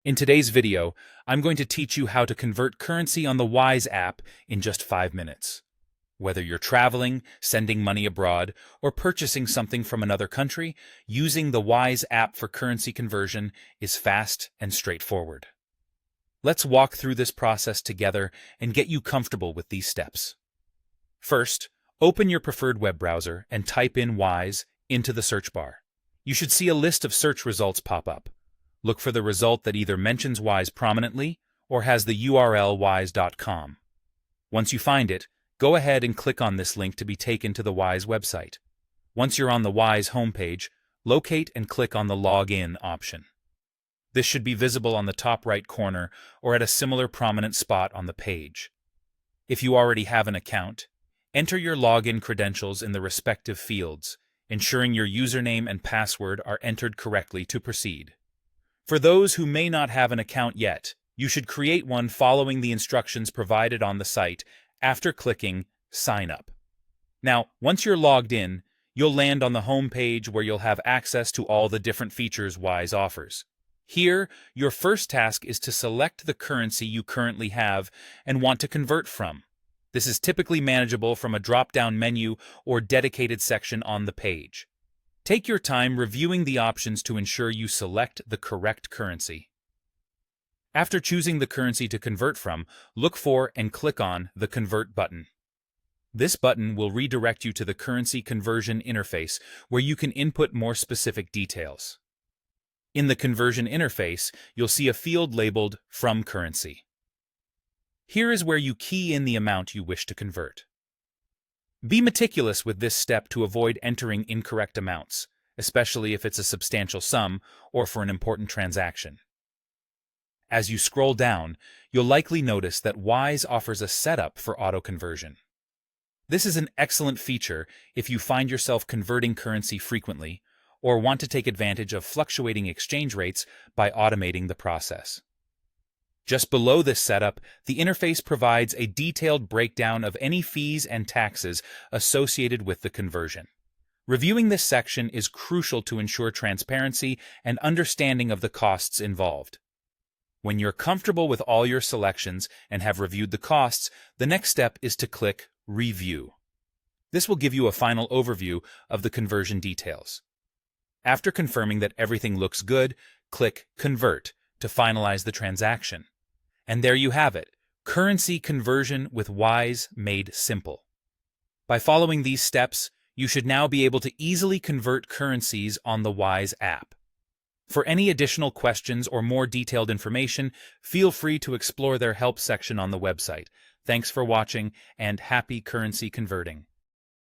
In today's video, I'm going to teach you how to convert currency on the Wise app in just 5 minutes. Whether you're traveling, sending money abroad, or purchasing something from another country, using the Wise app for currency conversion is fast and straightforward. Let's walk through this process together and get you comfortable with these steps. First, open your preferred web browser and type in Wise into the search bar. You should see a list of search results pop up. Look for the result that either mentions Wise prominently or has the URL wise.com. Once you find it, go ahead and click on this link to be taken to the Wise website. Once you're on the Wise homepage, locate and click on the Login option. This should be visible on the top right corner or at a similar prominent spot on the page. If you already have an account, enter your login credentials in the respective fields, ensuring your username and password are entered correctly to proceed. For those who may not have an account yet, you should create one following the instructions provided on the site after clicking Sign Up. Now, once you're logged in, you'll land on the home page where you'll have access to all the different features Wise offers. Here, your first task is to select the currency you currently have and want to convert from. This is typically manageable from a drop-down menu or dedicated section on the page. Take your time reviewing the options to ensure you select the correct currency. After choosing the currency to convert from, look for and click on the Convert button. This button will redirect you to the currency conversion interface where you can input more specific details. In the conversion interface, you'll see a field labeled From Currency. Here is where you key in the amount you wish to convert. Be meticulous with this step to avoid entering incorrect amounts, especially if it's a substantial sum or for an important transaction. As you scroll down, you'll likely notice that Wise offers a setup for auto-conversion. This is an excellent feature if you find yourself converting currency frequently or want to take advantage of fluctuating exchange rates by automating the process. Just below this setup, the interface provides a detailed breakdown of any fees and taxes associated with the conversion. Reviewing this section is crucial to ensure transparency and understanding of the costs involved. When you're comfortable with all your selections and have reviewed the costs, the next step is to click Review. This will give you a final overview of the conversion details. After confirming that everything looks good, click Convert to finalize the transaction. And there you have it, currency conversion with Wise made simple. By following these steps, you should now be able to easily convert currencies on the Wise app. For any additional questions or more detailed information, feel free to explore their help section on the website. Thanks for watching and happy currency converting.